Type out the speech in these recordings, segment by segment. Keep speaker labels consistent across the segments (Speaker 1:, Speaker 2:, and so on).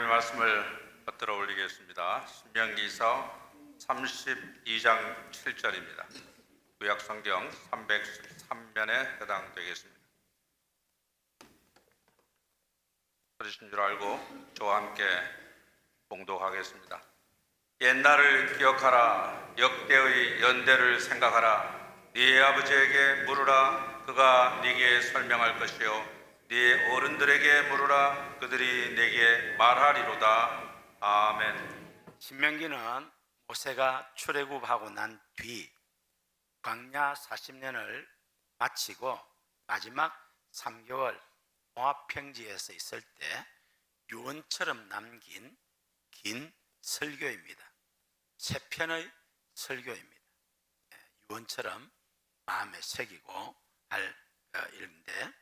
Speaker 1: 하나님의 말씀을 받들어 올리겠습니다. 신명기서 32장 7절입니다. 구약성경 313면에 해당되겠습니다. 들으신 줄 알고 저와 함께 봉독하겠습니다. 옛날을 기억하라. 역대의 연대를 생각하라. 네 아버지에게 물으라. 그가 네게 설명할 것이요 네 어른들에게 물으라. 그들이 네게 말하리로다. 아멘.
Speaker 2: 신명기는 모세가 출애굽하고 난 뒤 광야 40년을 마치고 마지막 3개월 모압 평지에서 있을 때 유언처럼 남긴 긴 설교입니다. 세 편의 설교입니다. 유언처럼 마음에 새기고 할 일인데,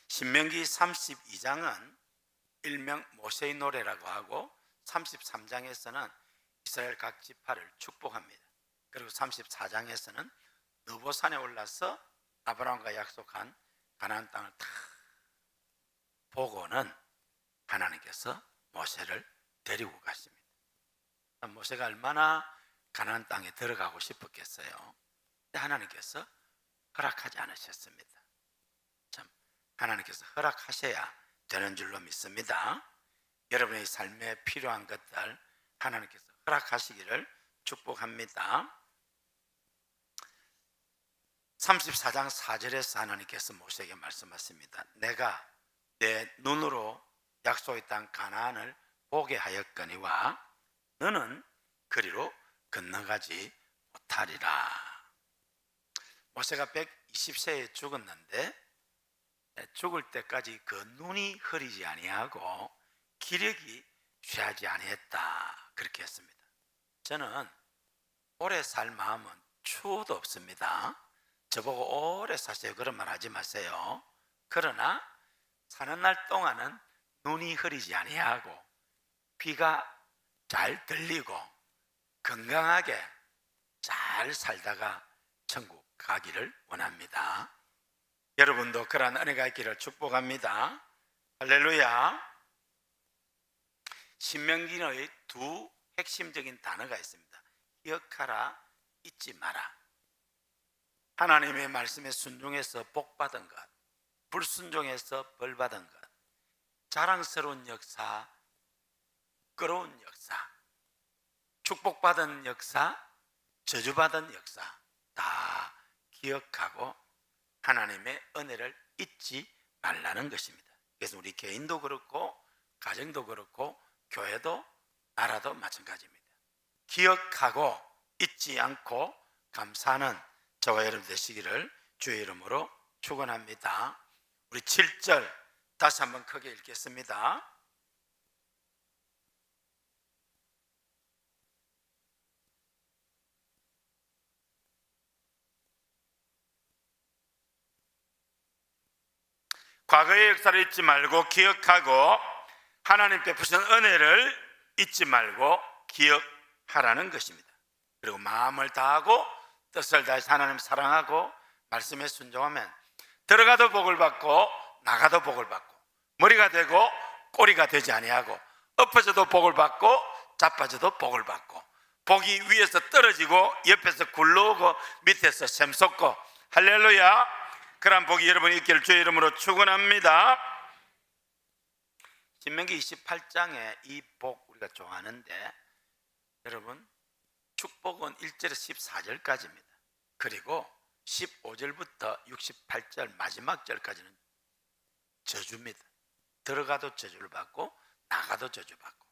Speaker 2: 신명기 32장은 일명 모세의 노래라고 하고 33장에서는 이스라엘 각 지파를 축복합니다. 그리고 34장에서는 느보산에 올라서 아브라함과 약속한 가나안 땅을 다 보고는 하나님께서 모세를 데리고 가십니다. 모세가 얼마나 가나안 땅에 들어가고 싶었겠어요. 근데 하나님께서 허락하지 않으셨습니다. 참, 하나님께서 허락하셔야 되는 줄로 믿습니다. 여러분의 삶에 필요한 것들 하나님께서 허락하시기를 축복합니다. 34장 4절에서 하나님께서 모세에게 말씀하십니다. 내가 내 눈으로 약속의 땅 가나안을 보게 하였거니와 너는 그리로 건너가지 못하리라. 모세가 120세에 죽었는데 죽을 때까지 그 눈이 흐리지 아니하고 기력이 취하지 아니했다, 그렇게 했습니다. 저는 오래 살 마음은 추호도 없습니다. 저보고 오래 사세요 그런 말 하지 마세요. 그러나 사는 날 동안은 눈이 흐리지 아니하고 귀가 잘 들리고 건강하게 잘 살다가 천국 가기를 원합니다. 여러분도 그러한 은혜가 있기를 축복합니다. 할렐루야. 신명기의 두 핵심적인 단어가 있습니다. 기억하라, 잊지 마라. 하나님의 말씀에 순종해서 복받은 것, 불순종해서 벌받은 것, 자랑스러운 역사, 부끄러운 역사, 축복받은 역사, 저주받은 역사 다 기억하고 하나님의 은혜를 잊지 말라는 것입니다. 그래서 우리 개인도 그렇고 가정도 그렇고 교회도 나라도 마찬가지입니다. 기억하고 잊지 않고 감사하는 저와 여러분 되시기를 주의 이름으로 축원합니다. 우리 7절 다시 한번 크게 읽겠습니다. 과거의 역사를 잊지 말고 기억하고 하나님 베푸신 은혜를 잊지 말고 기억하라는 것입니다. 그리고 마음을 다하고 뜻을 다해서 하나님 사랑하고 말씀에 순종하면 들어가도 복을 받고 나가도 복을 받고 머리가 되고 꼬리가 되지 아니하고 엎어져도 복을 받고 자빠져도 복을 받고 복이 위에서 떨어지고 옆에서 굴러오고 밑에서 샘솟고 할렐루야. 그런 복이 여러분이 있기를 주의 이름으로 축원합니다. 신명기 28장에 이 복 우리가 좋아하는데, 여러분 축복은 1절에서 14절까지입니다. 그리고 15절부터 68절 마지막 절까지는 저주입니다. 들어가도 저주를 받고 나가도 저주받고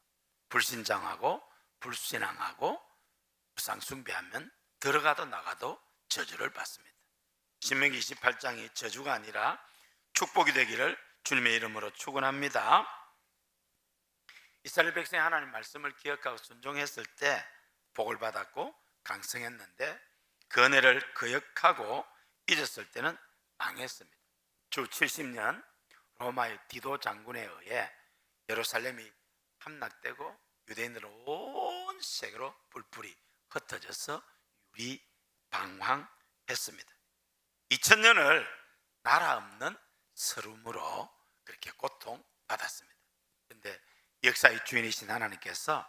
Speaker 2: 불신장하고 불신앙하고 우상 숭배하면 들어가도 나가도 저주를 받습니다. 신명기 28장이 저주가 아니라 축복이 되기를 주님의 이름으로 축원합니다. 이스라엘 백성이 하나님 말씀을 기억하고 순종했을 때 복을 받았고 강성했는데 그 은혜를 기억하고 잊었을 때는 망했습니다. 주 70년 로마의 디도 장군에 의해 예루살렘이 함락되고 유대인들은 온 세계로 뿔뿔이 흩어져서 유리방황했습니다. 2000년을 나라 없는 서름으로 그렇게 고통받았습니다. 그런데 역사의 주인이신 하나님께서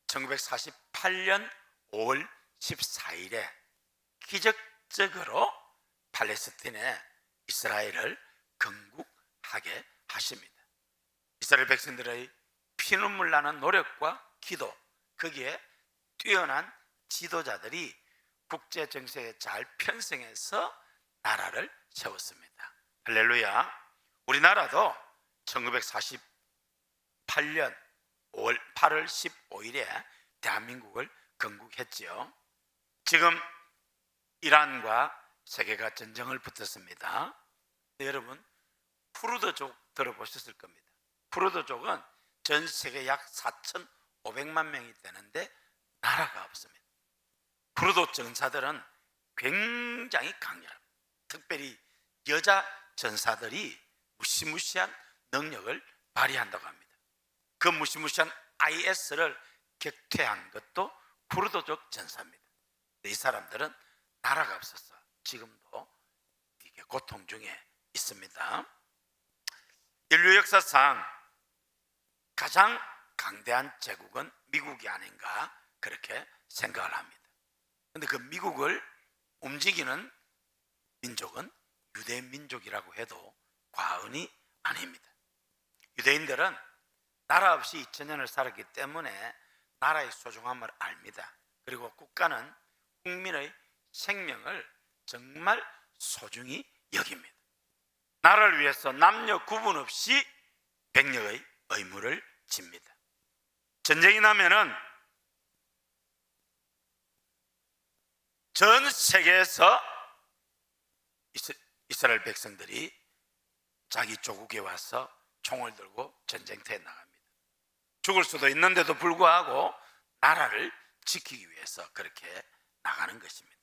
Speaker 2: 1948년 5월 14일에 기적적으로 팔레스틴에 이스라엘을 건국하게 하십니다. 이스라엘 백성들의 피눈물 나는 노력과 기도, 거기에 뛰어난 지도자들이 국제 정세에 잘 편성해서 나라를 세웠습니다. 할렐루야. 우리나라도 1948년 8월 15일에 대한민국을 건국했지요. 지금 이란과 세계가 전쟁을 붙었습니다. 여러분, 쿠르드족 들어보셨을 겁니다. 쿠르드족은 전 세계 약 4,500만 명이 되는데 나라가 없습니다. 쿠르드 전사들은 굉장히 강렬합니다. 특별히 여자 전사들이 무시무시한 능력을 발휘한다고 합니다. 그 무시무시한 IS를 격퇴한 것도 쿠르드족 전사입니다. 이 사람들은 나라가 없어서 지금도 이게 고통 중에 있습니다. 인류 역사상 가장 강대한 제국은 미국이 아닌가 그렇게 생각을 합니다. 그런데 그 미국을 움직이는 민족은 유대 민족이라고 해도 과언이 아닙니다. 유대인들은 나라 없이 2000년을 살았기 때문에 나라의 소중함을 압니다. 그리고 국가는 국민의 생명을 정말 소중히 여깁니다. 나라를 위해서 남녀 구분 없이 병력의 의무를 집니다. 전쟁이 나면은 전 세계에서 이스라엘 백성들이 자기 조국에 와서 총을 들고 전쟁터에 나갑니다. 죽을 수도 있는데도 불구하고 나라를 지키기 위해서 그렇게 나가는 것입니다.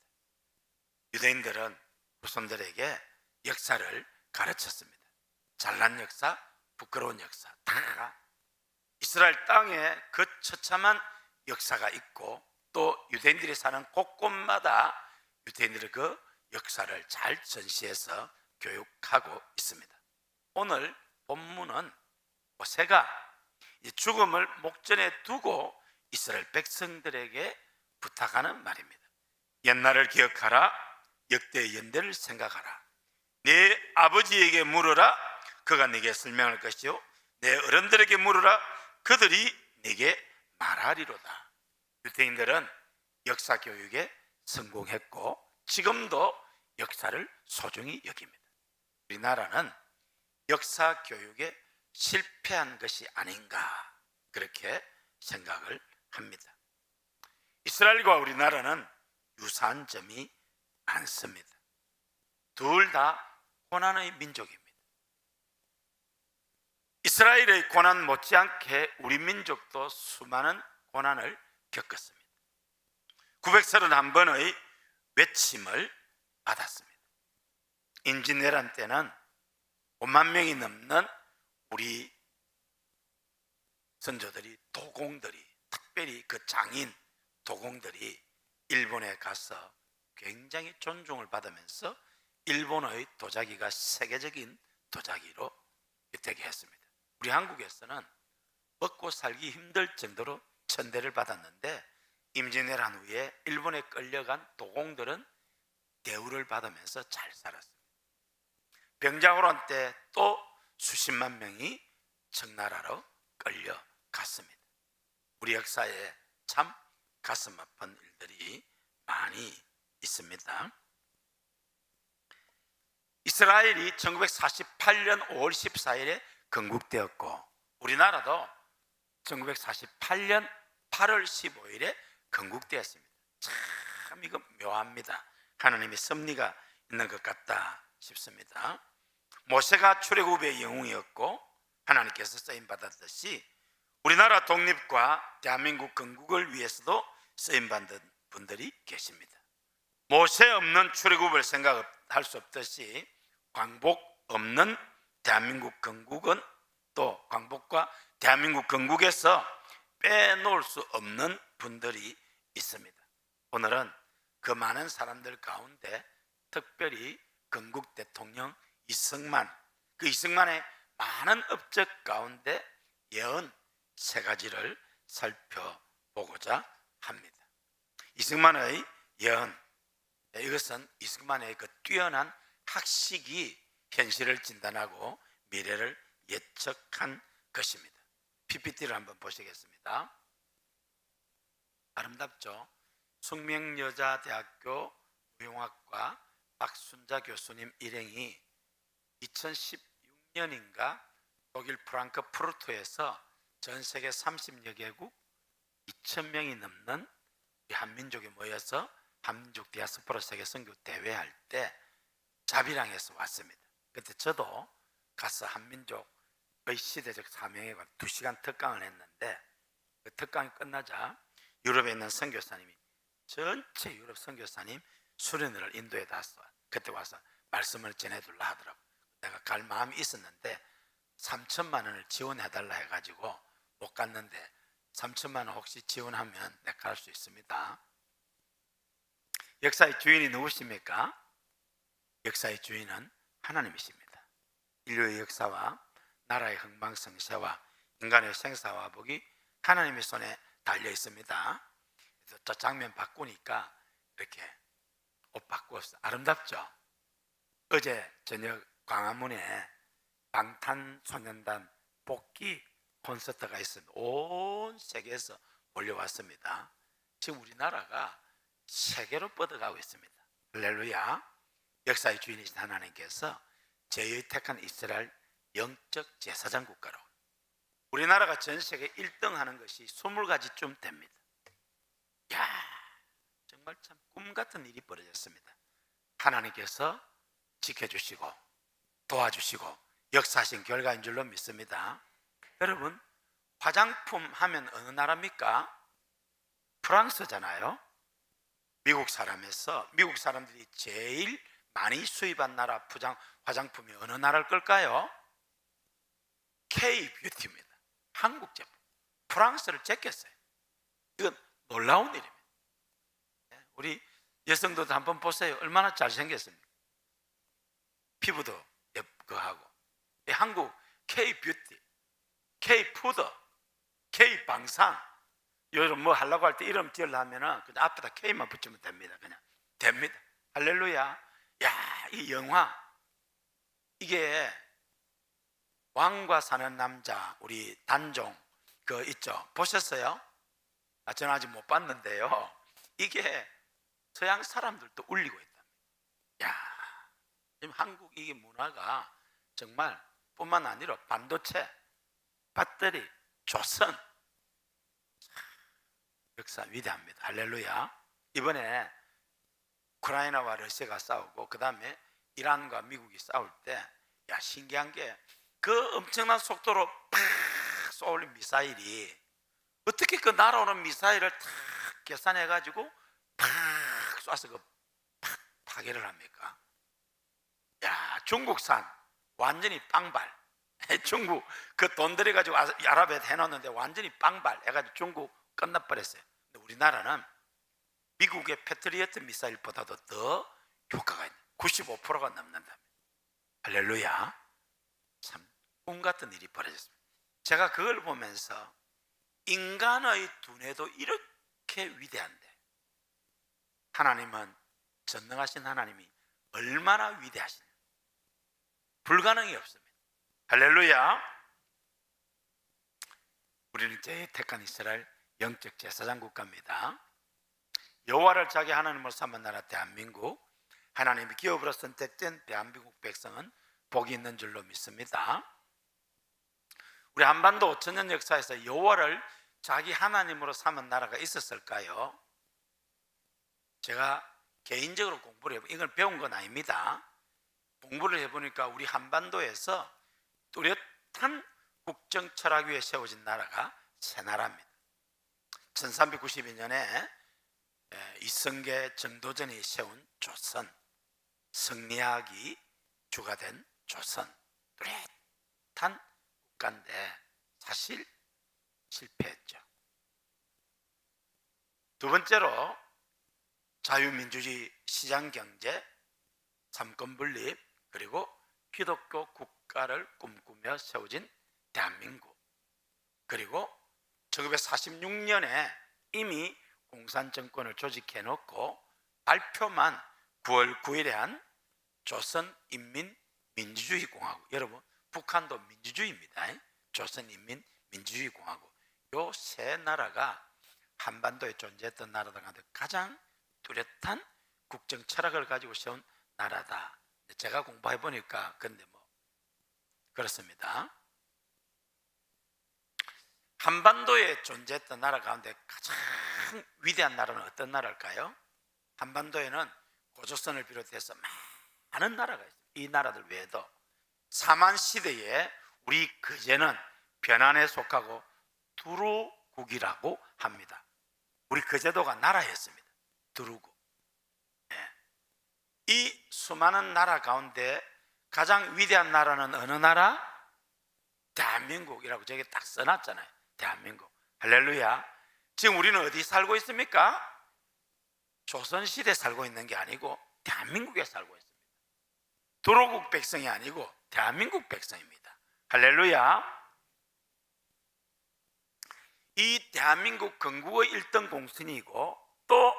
Speaker 2: 유대인들은 후손들에게 역사를 가르쳤습니다. 잘난 역사, 부끄러운 역사 다 이스라엘 땅에 그 처참한 역사가 있고 또 유대인들이 사는 곳곳마다 유대인들의 그 역사를 잘 전시해서 교육하고 있습니다. 오늘 본문은 모세가 죽음을 목전에 두고 이스라엘 백성들에게 부탁하는 말입니다. 옛날을 기억하라, 역대의 연대를 생각하라. 내 아버지에게 물으라, 그가 네게 설명할 것이요 내 어른들에게 물으라, 그들이 네게 말하리로다. 유대인들은 역사 교육에 성공했고 지금도 역사를 소중히 여깁니다. 우리나라는 역사 교육에 실패한 것이 아닌가 그렇게 생각을 합니다. 이스라엘과 우리나라는 유사한 점이 많습니다. 둘 다 고난의 민족입니다. 이스라엘의 고난 못지않게 우리 민족도 수많은 고난을 겪었습니다. 931번의 외침을 받았습니다. 임진왜란 때는 5만 명이 넘는 우리 선조들이, 도공들이, 특별히 그 장인 도공들이 일본에 가서 굉장히 존중을 받으면서 일본의 도자기가 세계적인 도자기로 되게 했습니다. 우리 한국에서는 먹고 살기 힘들 정도로 천대를 받았는데 임진왜란 후에 일본에 끌려간 도공들은 대우를 받으면서 잘 살았습니다. 병자호란 때 또 수십만 명이 청나라로 끌려갔습니다. 우리 역사에 참 가슴 아픈 일들이 많이 있습니다. 이스라엘이 1948년 5월 14일에 건국되었고 우리나라도 1948년 8월 15일에 건국되었습니다. 참 이거 묘합니다. 하나님의 섭리가 있는 것 같다 싶습니다. 모세가 출애굽의 영웅이었고 하나님께서 쓰임받았듯이 우리나라 독립과 대한민국 건국을 위해서도 쓰임받은 분들이 계십니다. 모세 없는 출애굽을 생각할 수 없듯이 광복 없는 대한민국 건국은 또 광복과 대한민국 건국에서 빼놓을 수 없는 분들이 있습니다. 오늘은 그 많은 사람들 가운데 특별히 건국 대통령 이승만, 그 이승만의 많은 업적 가운데 예언 세 가지를 살펴보고자 합니다. 이승만의 예언, 이것은 이승만의 그 뛰어난 학식이 현실을 진단하고 미래를 예측한 것입니다. PPT를 한번 보시겠습니다. 아름답죠? 숙명여자대학교 무용학과 박순자 교수님 일행이 2016년인가 독일 프랑크푸르트에서 전 세계 30여 개국 2,000명이 넘는 한민족이 모여서 한민족 디아스포라 세계 선교 대회할 때 자비랑에서 왔습니다. 그때 저도 가서 한민족의 시대적 사명에 관해 2시간 특강을 했는데, 그 특강이 끝나자 유럽에 있는 선교사님이, 전체 유럽 선교사님 수련회를 인도에 왔어. 그때 와서 말씀을 전해달라 하더라고. 내가 갈 마음이 있었는데 3천만 원을 지원해달라 해가지고 못 갔는데, 3천만 원 혹시 지원하면 내가 갈 수 있습니다. 역사의 주인이 누구십니까? 역사의 주인은 하나님이십니다. 인류의 역사와 나라의 흥망성쇠와 인간의 생사화복이 하나님의 손에 달려 있습니다. 그래서 저 장면 바꾸니까 이렇게 옷 바꾸었어. 아름답죠? 어제 저녁 광화문에 방탄소년단 복귀 콘서트가 있었는데 온 세계에서 몰려왔습니다. 지금 우리나라가 세계로 뻗어가고 있습니다. 할렐루야. 역사의 주인이신 하나님께서 제의 택한 이스라엘 영적 제사장 국가로, 우리나라가 전 세계 1등 하는 것이 20가지쯤 됩니다. 야, 정말 참 꿈같은 일이 벌어졌습니다. 하나님께서 지켜주시고 도와주시고 역사하신 결과인 줄로 믿습니다. 여러분, 화장품 하면 어느 나라입니까? 프랑스잖아요. 미국 사람들이 제일 많이 수입한 나라 화장품이 어느 나라일 걸까요? K-뷰티입니다. 한국 제품. 프랑스를 제꼈어요. 이건 놀라운 일입니다. 우리 여성들도 한번 보세요. 얼마나 잘생겼습니까? 피부도 예쁘고 하고. 한국 K-뷰티, K-푸드, K-방상, 요즘 뭐 하려고 할 때 이름 지으려면 그냥 앞에다 K만 붙이면 됩니다. 그냥 됩니다. 할렐루야. 야, 이 영화, 이게 왕과 사는 남자, 우리 단종 그 있죠? 보셨어요? 저는 아직 못 봤는데요. 이게 서양 사람들도 울리고 있다. 야, 지금 한국 이게 문화가 정말 뿐만 아니라 반도체, 배터리, 조선, 역사 위대합니다. 할렐루야. 이번에 우크라이나와 러시아가 싸우고 그 다음에 이란과 미국이 싸울 때, 야, 신기한 게 그 엄청난 속도로 팍 쏘올린 미사일이 어떻게 그 날아오는 미사일을 탁 계산해 가지고 팍 쏴서 그 팍 파괴를 합니까? 야, 중국산 완전히 빵발. 중국 그 돈 들여 가지고 아랍에 해놓는데 완전히 빵발 해가지고 중국 끝나버렸어요. 근데 우리나라는 미국의 패트리어트 미사일보다도 더 효과가 있는 95%가 넘는답니다. 할렐루야. 참 꿈같은 일이 벌어졌습니다. 제가 그걸 보면서 인간의 두뇌도 이렇게 위대한데 하나님은, 전능하신 하나님이 얼마나 위대하시냐. 불가능이 없습니다. 할렐루야. 우리는 제일 택한 이스라엘 영적 제사장 국가입니다. 여호와를 자기 하나님으로 삼은 나라 대한민국, 하나님이 기업으로 선택된 대한민국 백성은 복이 있는 줄로 믿습니다. 우리 한반도 5,000년 역사에서 여호와를 자기 하나님으로 삼은 나라가 있었을까요? 제가 개인적으로 공부를 해보니까, 이걸 배운 건 아닙니다. 공부를 해보니까 우리 한반도에서 뚜렷한 국정 철학 위에 세워진 나라가 세 나라입니다. 1392년에 이성계 정도전이 세운 조선, 성리학이 주가 된 조선, 뚜렷한 국가인데 사실 실패했죠. 두 번째로 자유민주주의 시장경제, 삼권분립, 그리고 기독교 국가를 꿈꾸며 세워진 대한민국, 그리고 1946년에 이미 공산정권을 조직해놓고 발표만 9월 9일에 한 조선인민민주주의공화국, 여러분 북한도 민주주의입니다. 조선인민민주주의공화국, 요 세 나라가 한반도에 존재했던 나라들 가운데 가장 뚜렷한 국정 철학을 가지고 세운 나라다. 제가 공부해 보니까 근데 뭐 그렇습니다. 한반도에 존재했던 나라 가운데 가장 위대한 나라는 어떤 나라일까요? 한반도에는 고조선을 비롯해서 많은 나라가 있습니다. 이 나라들 외에도 사만시대에 우리 거제는 변환에 속하고 두루국이라고 합니다. 우리 거제도가 나라였습니다. 두루국. 이 수많은 나라 가운데 가장 위대한 나라는 어느 나라? 대한민국이라고 저기 딱 써놨잖아요. 대한민국. 할렐루야. 지금 우리는 어디 살고 있습니까? 조선시대에 살고 있는 게 아니고 대한민국에 살고 있습니다. 두루국 백성이 아니고 대한민국 백성입니다. 할렐루야. 이 대한민국 건국의 1등 공신이고 또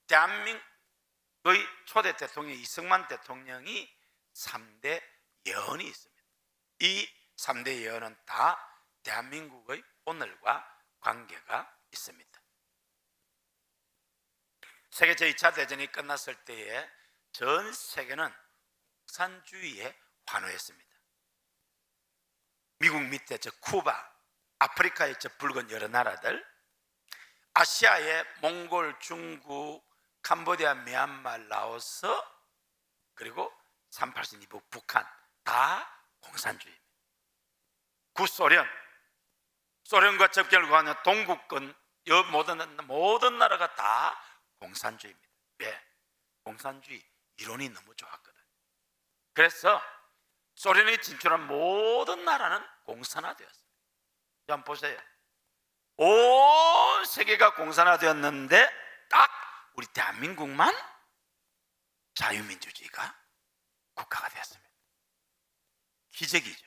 Speaker 2: 대한민국의 초대 대통령 이승만 대통령이 3대 예언이 있습니다. 이 3대 예언은 다 대한민국의 오늘과 관계가 있습니다. 세계 제2차 대전이 끝났을 때에 전 세계는 공산주의에 환호했습니다. 미국 밑에 저 쿠바, 아프리카의 저 붉은 여러 나라들, 아시아의 몽골, 중국, 캄보디아, 미얀마, 라오스, 그리고 38선 이북 북한 다 공산주의입니다. 구소련, 소련과 접견을 구하는 동국권 모든 나라가 다 공산주의입니다. 왜? 공산주의 이론이 너무 좋았거든요. 그래서 소련이 진출한 모든 나라는 공산화되었습니다. 한번 보세요. 온 세계가 공산화되었는데 딱 우리 대한민국만 자유민주주의가 국가가 되었습니다. 기적이죠.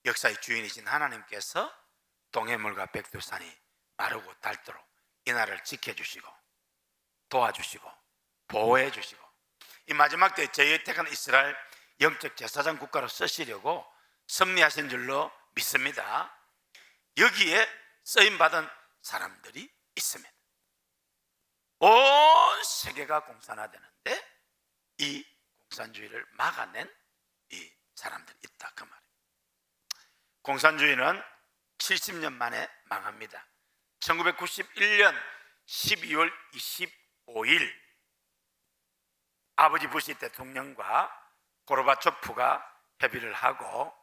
Speaker 2: 역사의 주인이신 하나님께서 동해물과 백두산이 마르고 닳도록 이 나라를 지켜주시고 도와주시고 보호해 주시고 이 마지막 때 저희의 택한 이스라엘 영적 제사장 국가로 쓰시려고 섭리하신 줄로 믿습니다. 여기에 쓰임받은 사람들이 있습니다. 온 세계가 공산화되는데 이 공산주의를 막아낸 이 사람들이 있다 그 말이에요. 공산주의는 70년 만에 망합니다. 1991년 12월 25일 아버지 부시 대통령과 고르바초프가 협의를 하고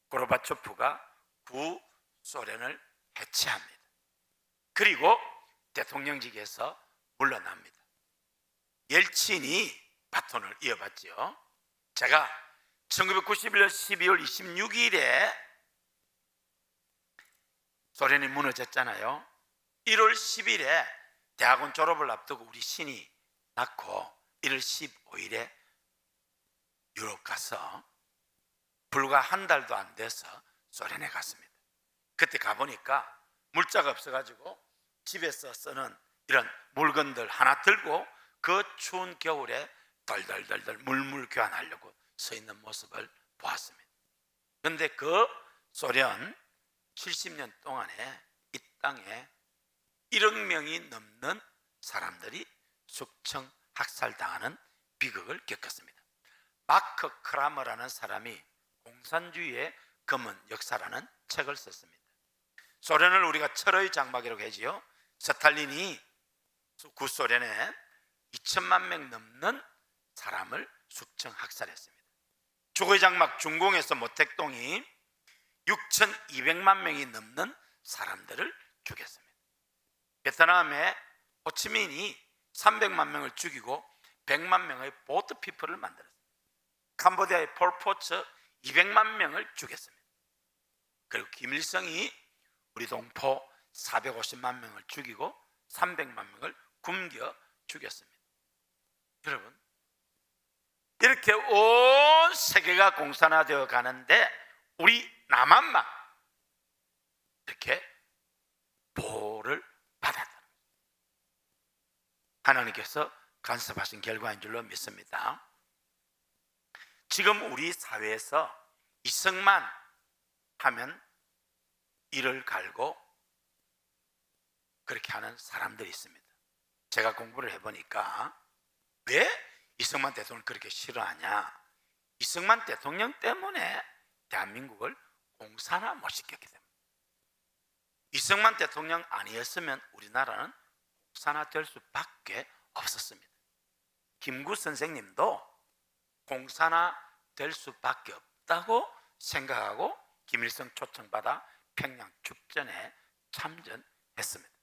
Speaker 2: 고르바초프가 구소련을 해체합니다. 그리고 대통령직에서 물러납니다. 옐친이 바톤을 이어받죠. 제가 1991년 12월 26일에 소련이 무너졌잖아요. 1월 10일에 대학원 졸업을 앞두고 우리 신이 낳고 1월 15일에 유럽 가서 불과 한 달도 안 돼서 소련에 갔습니다. 그때 가보니까 물자가 없어가지고 집에서 쓰는 이런 물건들 하나 들고 그 추운 겨울에 덜덜덜덜 물물 교환하려고 서 있는 모습을 보았습니다. 그런데 그 소련 70년 동안에 이 땅에 1억 명이 넘는 사람들이 숙청 학살당하는 비극을 겪었습니다. 마크 크라머라는 사람이 공산주의의 검은 역사라는 책을 썼습니다. 소련을 우리가 철의 장막이라고 하지요. 스탈린이 구소련에 2천만 명 넘는 사람을 숙청 학살했습니다. 주거의 장막 중공에서 모택동이 6,200만 명이 넘는 사람들을 죽였습니다. 베트남의 호치민이 300만 명을 죽이고 100만 명의 보트 피플을 만들었습니다. 캄보디아의 폴포츠 200만 명을 죽였습니다. 그리고 김일성이 우리 동포 450만 명을 죽이고 300만 명을 굶겨 죽였습니다. 여러분, 이렇게 온 세계가 공산화되어 가는데 우리 남한만 이렇게 하나님께서 간섭하신 결과인 줄로 믿습니다. 지금 우리 사회에서 이승만 하면 이를 갈고 그렇게 하는 사람들이 있습니다. 제가 공부를 해보니까 왜 이승만 대통령을 그렇게 싫어하냐? 이승만 대통령 때문에 대한민국을 공산화 못 시켰기 때문에. 이승만 대통령 아니었으면 우리나라는 공산화 될 수밖에 없었습니다. 김구 선생님도 공산화 될 수밖에 없다고 생각하고 김일성 초청받아 평양 축전에 참전했습니다.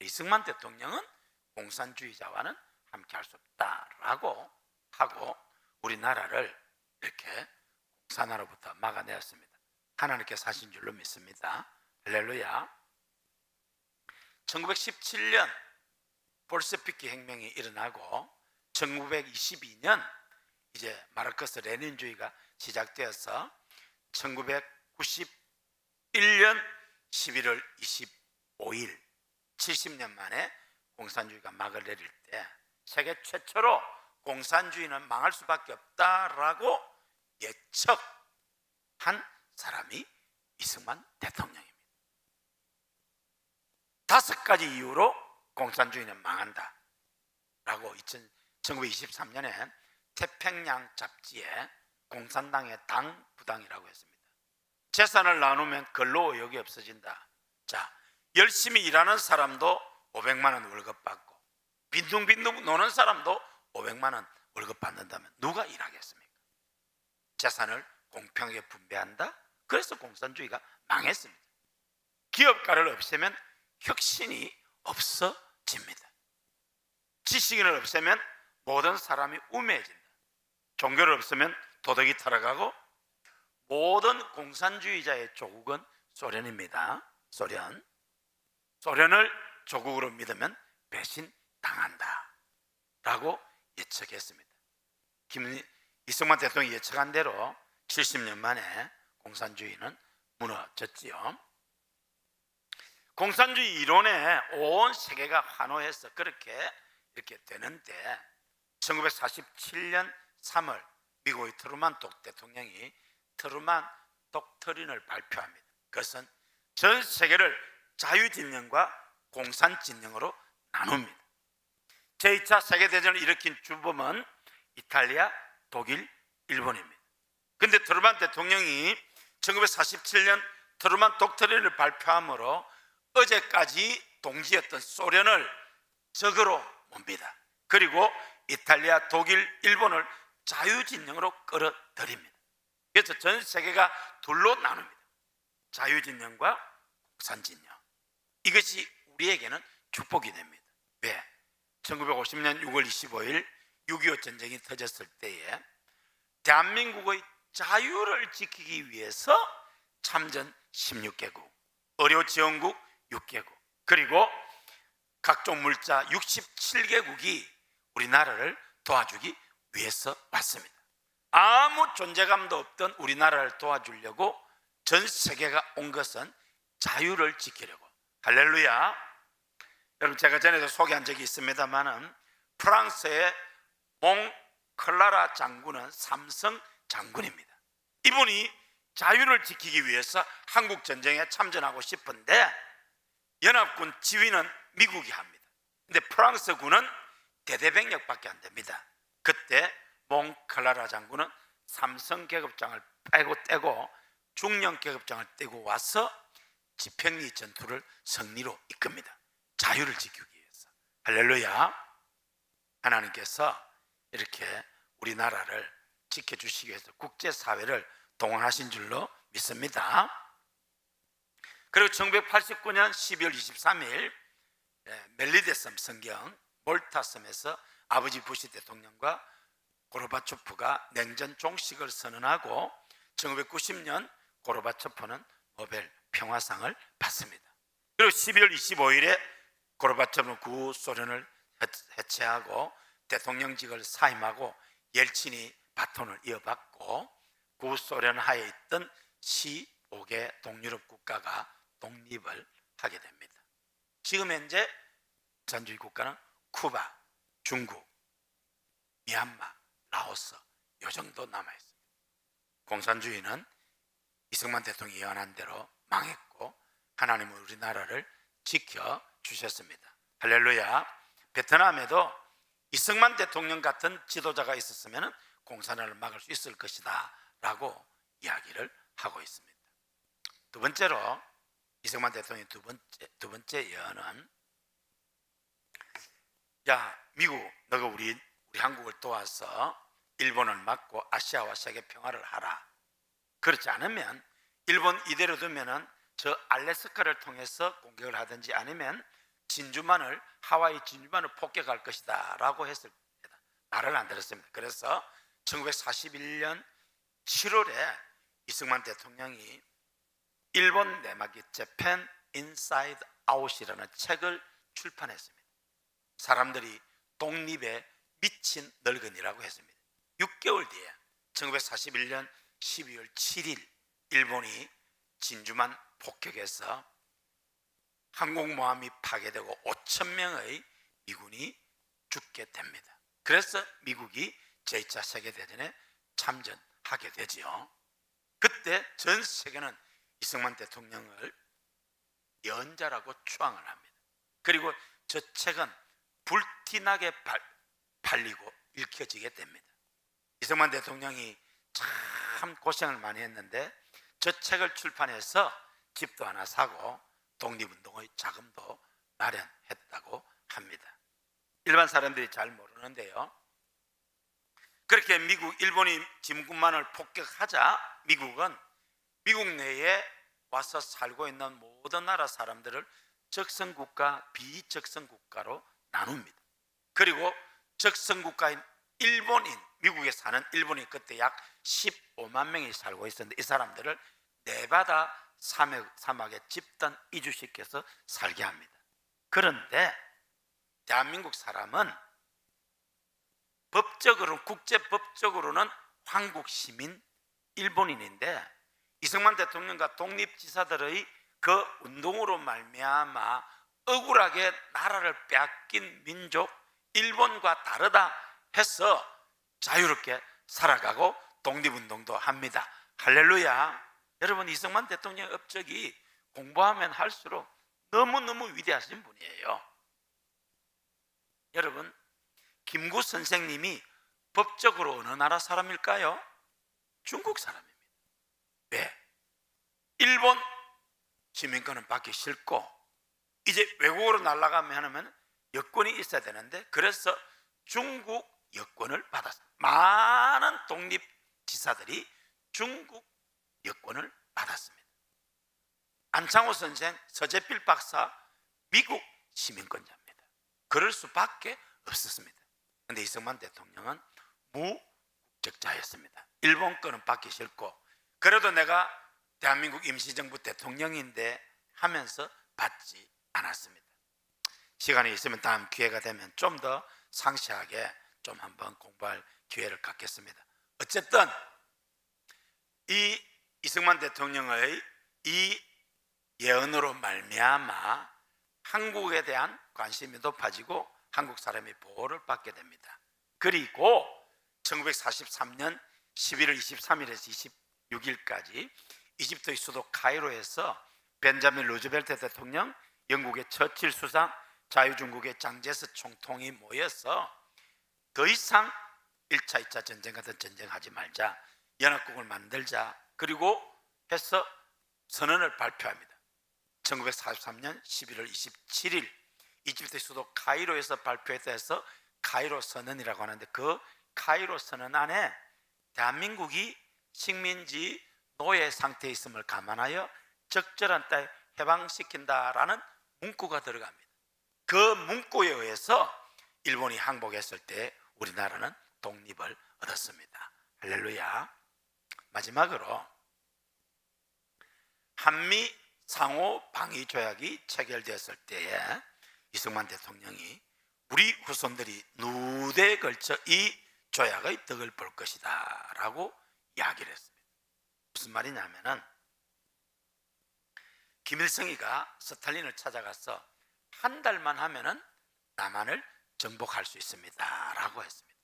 Speaker 2: 이승만 대통령은 공산주의자와는 함께할 수 없다라고 하고 우리나라를 이렇게 공산화로부터 막아내었습니다. 하나님께서 하신 줄로 믿습니다. 할렐루야. 1917년 볼셰비키 혁명이 일어나고 1922년 이제 마르크스 레닌주의가 시작되어서 1991년 11월 25일 70년 만에 공산주의가 막을 내릴 때 세계 최초로 공산주의는 망할 수밖에 없다라고 예측한 사람이 이승만 대통령입니다. 5가지 이유로 공산주의는 망한다 라고 1923년에 태평양 잡지에 공산당의 당 부당이라고 했습니다. 재산을 나누면 근로의욕이 없어진다. 자, 열심히 일하는 사람도 500만 원 월급 받고 빈둥빈둥 노는 사람도 500만 원 월급 받는다면 누가 일하겠습니까? 재산을 공평하게 분배한다. 그래서 공산주의가 망했습니다. 기업가를 없애면 혁신이 없어집니다. 지식인을 없애면 모든 사람이 우매해진다. 종교를 없으면 도덕이 타락하고 모든 공산주의자의 조국은 소련입니다. 소련을 조국으로 믿으면 배신당한다 라고 예측했습니다. 이승만 대통령이 예측한 대로 70년 만에 공산주의는 무너졌지요. 공산주의 이론에 온 세계가 환호해서 그렇게 이렇게 되는데 1947년 3월 미국의 트루만 대통령이 트루만 독트린을 발표합니다. 그것은 전 세계를 자유진영과 공산진영으로 나눕니다. 제2차 세계대전을 일으킨 주범은 이탈리아, 독일, 일본입니다. 그런데 트루만 대통령이 1947년 트루만 독트린을 발표함으로 어제까지 동지였던 소련을 적으로 봅니다. 그리고 이탈리아, 독일, 일본을 자유진영으로 끌어들입니다. 그래서 전 세계가 둘로 나눕니다. 자유진영과 공산진영. 이것이 우리에게는 축복이 됩니다. 왜? 1950년 6월 25일 6.25 전쟁이 터졌을 때에 대한민국의 자유를 지키기 위해서 참전 16개국, 의료지원국 6개국, 그리고 각종 물자 67개국이 우리나라를 도와주기 위해서 왔습니다. 아무 존재감도 없던 우리나라를 도와주려고 전 세계가 온 것은 자유를 지키려고. 할렐루야. 여러분, 제가 전에도 소개한 적이 있습니다만은 프랑스의 몽클라라 장군은 삼성 장군입니다. 이분이 자유를 지키기 위해서 한국 전쟁에 참전하고 싶은데 연합군 지휘는 미국이 합니다. 근데 프랑스군은 대대병력밖에 안 됩니다. 그때 몽클라라 장군은 삼성 계급장을 떼고 중령 계급장을 떼고 와서 지평리 전투를 승리로 이끕니다. 자유를 지키기 위해서. 할렐루야. 하나님께서 이렇게 우리나라를 지켜주시기 위해서 국제사회를 동원하신 줄로 믿습니다. 그리고 1989년 12월 23일 멜리데섬 성경 몰타섬에서 아버지 부시 대통령과 고르바초프가 냉전 종식을 선언하고 1990년 고르바초프는 노벨 평화상을 받습니다. 그리고 12월 25일에 고르바초프는 구소련을 해체하고 대통령직을 사임하고 옐친이 바톤을 이어받고 구소련 하에 있던 15개 동유럽 국가가 독립을 하게 됩니다. 지금 현재 공산주의 국가는 쿠바, 중국, 미얀마, 라오스 요 정도 남아있습니다. 공산주의는 이승만 대통령이 예언한 대로 망했고 하나님은 우리나라를 지켜주셨습니다. 할렐루야. 베트남에도 이승만 대통령 같은 지도자가 있었으면 공산화를 막을 수 있을 것이다 라고 이야기를 하고 있습니다. 두 번째로 이승만 대통령의 두 번째 예언은, 야 미국 너가 우리 한국을 도와서 일본을 막고 아시아와 세계 평화를 하라. 그렇지 않으면 일본 이대로 두면은 저 알래스카를 통해서 공격을 하든지 아니면 하와이 진주만을 폭격할 것이다 라고 했습니다. 말을 안 들었습니다. 그래서 1941년 7월에 이승만 대통령이 일본 내막이 재팬 인사이드 아웃이라는 책을 출판했습니다. 사람들이 독립에 미친 늙은이라고 했습니다. 6개월 뒤에 1941년 12월 7일 일본이 진주만 폭격해서 항공모함이 파괴되고 5,000명의 미군이 죽게 됩니다. 그래서 미국이 제2차 세계대전에 참전하게 되지요. 그때 전 세계는 이승만 대통령을 연자라고 추앙을 합니다. 그리고 저 책은 불티나게 팔리고 읽혀지게 됩니다. 이승만 대통령이 참 고생을 많이 했는데 저 책을 출판해서 집도 하나 사고 독립운동의 자금도 마련했다고 합니다. 일반 사람들이 잘 모르는데요, 그렇게 일본이 진군만을 폭격하자 미국은 미국 내에 와서 살고 있는 모든 나라 사람들을 적성국가, 비적성국가로 나눕니다. 그리고 적성국가인 일본인, 미국에 사는 일본인 그때 약 15만 명이 살고 있었는데 이 사람들을 네바다 사막에 집단 이주시켜서 살게 합니다. 그런데 대한민국 사람은 국제법적으로는 한국 시민 일본인인데 이승만 대통령과 독립지사들의 그 운동으로 말미암아 억울하게 나라를 빼앗긴 민족 일본과 다르다 해서 자유롭게 살아가고 독립운동도 합니다. 할렐루야. 여러분, 이승만 대통령의 업적이 공부하면 할수록 너무너무 위대하신 분이에요. 여러분, 김구 선생님이 법적으로 어느 나라 사람일까요? 중국 사람입니다. 왜? 일본 시민권은 받기 싫고 이제 외국으로 날아가면 여권이 있어야 되는데 그래서 중국 여권을 받았어요. 많은 독립지사들이 중국 여권을 받았습니다. 안창호 선생, 서재필 박사 미국 시민권자입니다. 그럴 수밖에 없었습니다. 그런데 이승만 대통령은 무국적자였습니다. 일본권은 받기 싫고 그래도 내가 대한민국 임시정부 대통령인데 하면서 받지 않았습니다. 시간이 있으면 다음 기회가 되면 좀 더 상세하게 좀 한번 공부할 기회를 갖겠습니다. 어쨌든 이 이승만 대통령의 이 예언으로 말미암아 한국에 대한 관심이 높아지고 한국 사람이 보호를 받게 됩니다. 그리고 1943년 11월 23일에서 26일까지 이집트의 수도 카이로에서 벤자민 루즈벨트 대통령, 영국의 처칠 수상, 자유중국의 장제스 총통이 모여서 더 이상 1차, 2차 전쟁 같은 전쟁하지 말자, 연합국을 만들자, 그리고 해서 선언을 발표합니다. 1943년 11월 27일 이집트의 수도 카이로에서 발표했다 해서 카이로 선언이라고 하는데 그 카이로 선언 안에 대한민국이 식민지 노예 상태에 있음을 감안하여 적절한 때에 해방시킨다라는 문구가 들어갑니다. 그 문구에 의해서 일본이 항복했을 때 우리나라는 독립을 얻었습니다. 할렐루야. 마지막으로 한미 상호 방위 조약이 체결되었을 때에 이승만 대통령이 우리 후손들이 누대에 걸쳐 이 조약의 덕을 볼 것이다 라고 이야기를 했습니다. 무슨 말이냐면은 김일성이가 스탈린을 찾아가서 한 달만 하면은 남한을 정복할 수 있습니다 라고 했습니다.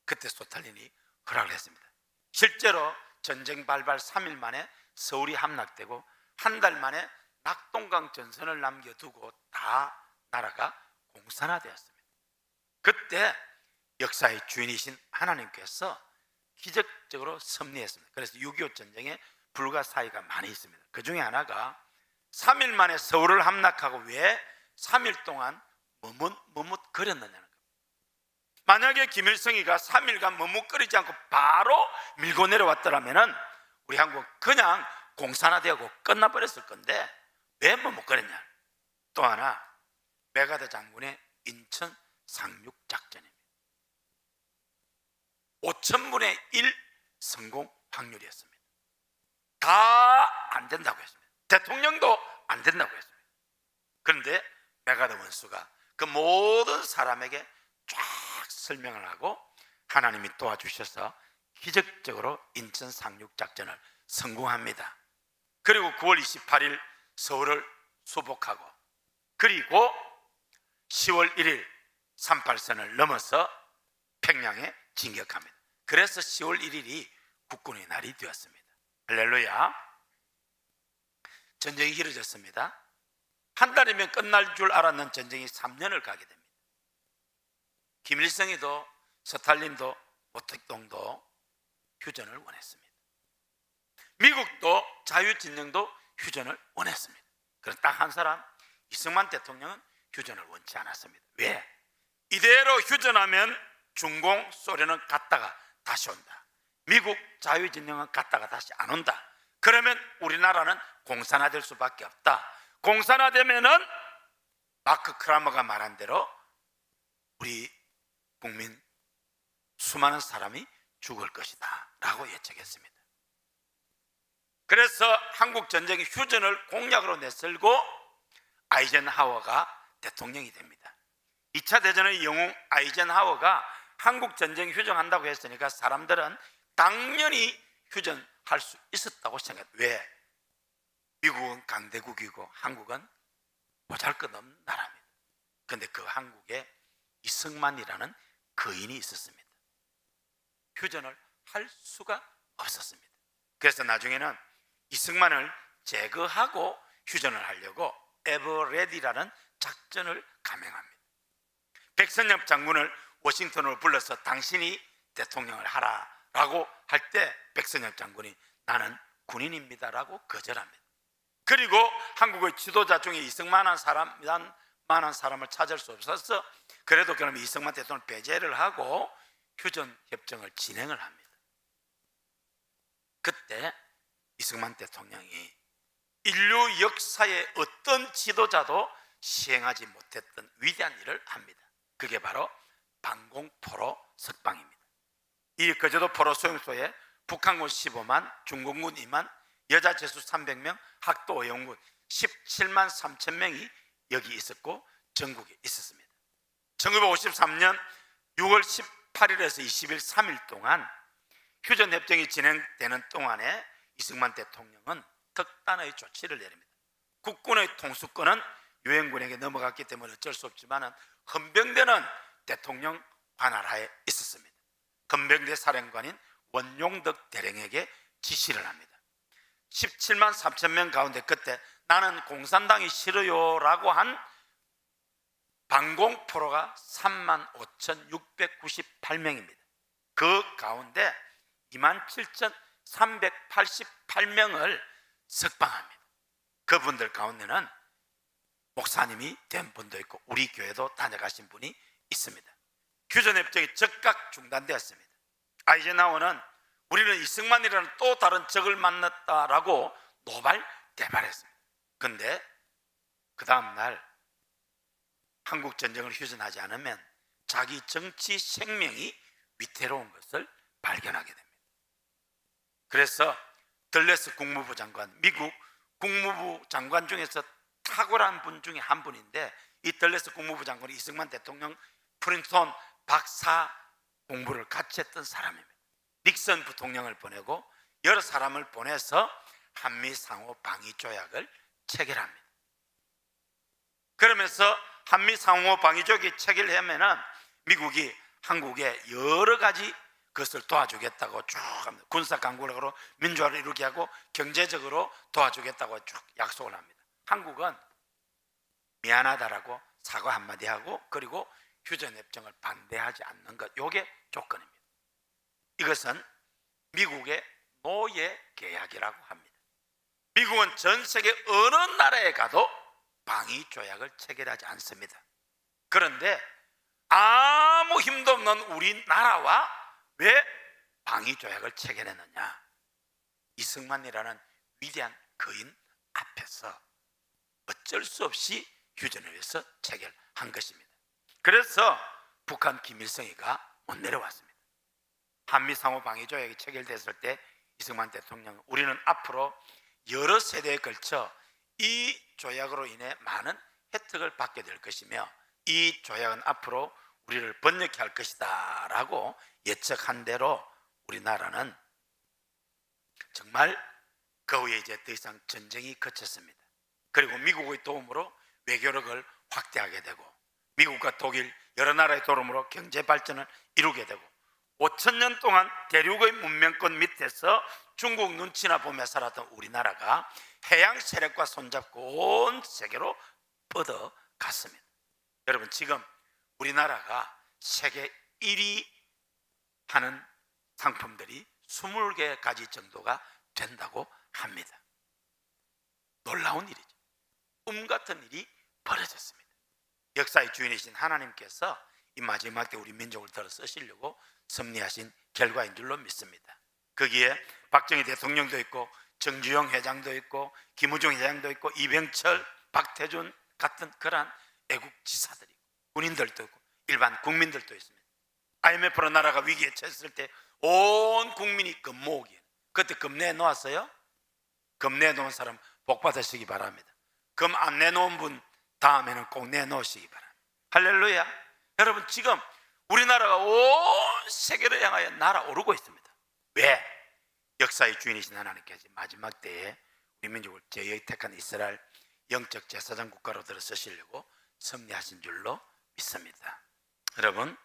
Speaker 2: 그때 스탈린이 허락을 했습니다. 실제로 전쟁 발발 3일 만에 서울이 함락되고 한 달 만에 낙동강 전선을 남겨두고 다 나라가 공산화되었습니다. 그때 역사의 주인이신 하나님께서 기적적으로 섭리했습니다. 그래서 6.25 전쟁에 불가사의가 많이 있습니다. 그 중에 하나가 3일 만에 서울을 함락하고 왜 3일 동안 머뭇거렸느냐는 겁니다. 만약에 김일성이가 3일간 머뭇거리지 않고 바로 밀고 내려왔더라면 우리 한국은 그냥 공산화되고 끝나버렸을 건데 왜 머뭇거렸냐. 또 하나, 메가더 장군의 인천 상륙 작전입니다. 5,000분의 1 성공 확률이었습니다. 다 안 된다고 했습니다. 대통령도 안 된다고 했습니다. 그런데 메가더 원수가 그 모든 사람에게 쫙 설명을 하고 하나님이 도와주셔서 기적적으로 인천 상륙 작전을 성공합니다. 그리고 9월 28일 서울을 수복하고 그리고 10월 1일 38선을 넘어서 평양에 진격합니다. 그래서 10월 1일이 국군의 날이 되었습니다. 할렐루야. 전쟁이 길어졌습니다. 한 달이면 끝날 줄 알았는 전쟁이 3년을 가게 됩니다. 김일성이도 스탈린도 모택동도 휴전을 원했습니다. 미국도 자유진영도 휴전을 원했습니다. 그런데 딱 한 사람, 이승만 대통령은 휴전을 원치 않았습니다. 왜? 이대로 휴전하면 중공 소련은 갔다가 다시 온다. 미국 자유진영은 갔다가 다시 안 온다. 그러면 우리나라는 공산화될 수밖에 없다. 공산화되면은 마크 크라머가 말한 대로 우리 국민 수많은 사람이 죽을 것이다 라고 예측했습니다. 그래서 한국전쟁의 휴전을 공약으로 내세우고 아이젠하워가 대통령이 됩니다. 2차 대전의 영웅 아이젠하워가 한국전쟁 휴전한다고 했으니까 사람들은 당연히 휴전할 수 있었다고 생각해요. 왜? 미국은 강대국이고 한국은 보잘것없는 나라입니다. 그런데 그 한국에 이승만이라는 거인이 있었습니다. 휴전을 할 수가 없었습니다. 그래서 나중에는 이승만을 제거하고 휴전을 하려고 에버레디라는 작전을 감행합니다. 백선엽 장군을 워싱턴으로 불러서 당신이 대통령을 하라라고 할 때 백선엽 장군이 나는 군인입니다라고 거절합니다. 그리고 한국의 지도자 중에 이승만한 사람을 찾을 수 없어서 그래도 그럼 이승만 대통령을 배제를 하고 휴전 협정을 진행을 합니다. 그때 이승만 대통령이 인류 역사의 어떤 지도자도 시행하지 못했던 위대한 일을 합니다. 그게 바로 방공포로 석방입니다. 이 거제도 포로 소용소에 북한군 15만, 중공군 2만, 여자 죄수 300명, 학도 어용군 17만 3천 명이 여기 있었고 전국에 있었습니다. 1953년 6월 18일에서 20일 3일 동안 휴전협정이 진행되는 동안에 이승만 대통령은 특단의 조치를 내립니다. 국군의 통수권은 유엔군에게 넘어갔기 때문에 어쩔 수 없지만 헌병대는 대통령 관할하에 있었습니다. 헌병대 사령관인 원용덕 대령에게 지시를 합니다. 17만 3천 명 가운데 그때 나는 공산당이 싫어요 라고 한 방공포로가 3만 5,698명입니다. 그 가운데 27,388명을 석방합니다. 그분들 가운데는 목사님이 된 분도 있고 우리 교회도 다녀가신 분이 있습니다. 휴전협정이 즉각 중단되었습니다. 아이젠하워는 우리는 이승만이라는 또 다른 적을 만났다라고 노발대발했습니다. 그런데 그 다음날 한국 전쟁을 휴전하지 않으면 자기 정치 생명이 위태로운 것을 발견하게 됩니다. 그래서 들레스 국무부 장관, 미국 국무부 장관 중에서 탁월한 분 중에 한 분인데 이 들레스 국무부 장관이 이승만 대통령 프린스턴 박사 공부를 같이 했던 사람입니다. 닉슨 부통령을 보내고 여러 사람을 보내서 한미 상호 방위 조약을 체결합니다. 그러면서 한미 상호 방위조약이 체결하면은 미국이 한국에 여러 가지 그것을 도와주겠다고 쭉 합니다. 군사 강국으로 민주화를 이루게 하고 경제적으로 도와주겠다고 쭉 약속을 합니다. 한국은 미안하다라고 사과 한마디 하고 그리고 휴전협정을 반대하지 않는 것, 이게 조건입니다. 이것은 미국의 노예 계약이라고 합니다. 미국은 전 세계 어느 나라에 가도 방위 조약을 체결하지 않습니다. 그런데 아무 힘도 없는 우리나라와 왜 방위 조약을 체결했느냐? 이승만이라는 위대한 거인 앞에서 어쩔 수 없이 휴전을 위해서 체결한 것입니다. 그래서 북한 김일성이가 못 내려왔습니다. 한미 상호 방위 조약이 체결됐을 때 이승만 대통령은 우리는 앞으로 여러 세대에 걸쳐 이 조약으로 인해 많은 혜택을 받게 될 것이며 이 조약은 앞으로 우리를 번영케 할 것이다 라고 예측한 대로 우리나라는 정말 그 후에 이제 더 이상 전쟁이 그쳤습니다. 그리고 미국의 도움으로 외교력을 확대하게 되고 미국과 독일 여러 나라의 도움으로 경제 발전을 이루게 되고 5,000년 동안 대륙의 문명권 밑에서 중국 눈치나 보며 살았던 우리나라가 해양 세력과 손잡고 온 세계로 뻗어갔습니다. 여러분, 지금 우리나라가 세계 1위 하는 상품들이 20개 정도가 된다고 합니다. 놀라운 일이죠. 같은 일이 벌어졌습니다. 역사의 주인이신 하나님께서 이 마지막 때 우리 민족을 들어 쓰시려고 섭리하신 결과인 줄로 믿습니다. 거기에 박정희 대통령도 있고 정주영 회장도 있고 김우중 회장도 있고 이병철, 박태준 같은 그러한 애국지사들이 있고 군인들도 있고 일반 국민들도 있습니다. IMF로 나라가 위기에 처했을 때 온 국민이 금 모으기, 그때 금 내놓았어요? 금 내놓은 사람 복 받으시기 바랍니다. 금 안 내놓은 분 다음에는 꼭 내놓으시기 바랍니다. 할렐루야. 여러분, 지금 우리나라가 온 세계를 향하여 날아오르고 있습니다. 왜? 역사의 주인이신 하나님께서 마지막 때에 우리 민족을 제의 택한 이스라엘 영적 제사장 국가로 들어 쓰시려고 섭리하신 줄로 믿습니다. 여러분,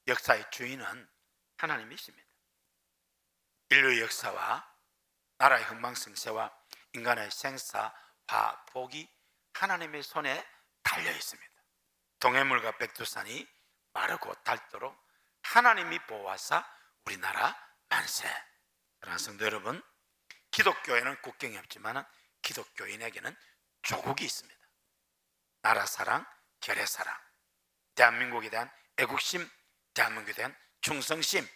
Speaker 2: 역사의 주인은 하나님이십니다. 인류의 역사와 나라의 흥망성쇠와 인간의 생사, 화복이 하나님의 손에 달려 있습니다. 동해물과 백두산이 마르고 닳도록 하나님이 보호하사 우리나라 만세. 사랑하는 성도 여러분, 기독교에는 국경이 없지만 기독교인에게는 조국이 있습니다. 나라 사랑, 결의 사랑, 대한민국에 대한 애국심, 대한민국에 대한 충성심,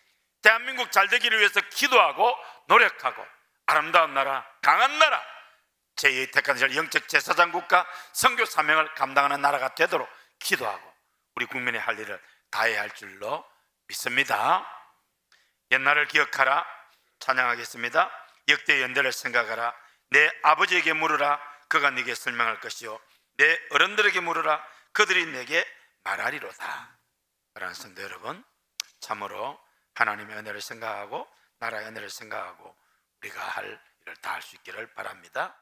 Speaker 2: 대한민국 잘되기를 위해서 기도하고 노력하고 아름다운 나라, 강한 나라, 제2의 택한 영적 제사장 국가, 선교 사명을 감당하는 나라가 되도록 기도하고 우리 국민의 할 일을 다해야 할 줄로 믿습니다. 옛날을 기억하라 찬양하겠습니다. 역대 연대를 생각하라. 내 아버지에게 물으라. 그가 네게 설명할 것이요 내 어른들에게 물으라. 그들이 내게 말하리로다. 그러한 성도 여러분, 참으로 하나님의 은혜를 생각하고 나라의 은혜를 생각하고 우리가 할 일을 다 할 수 있기를 바랍니다.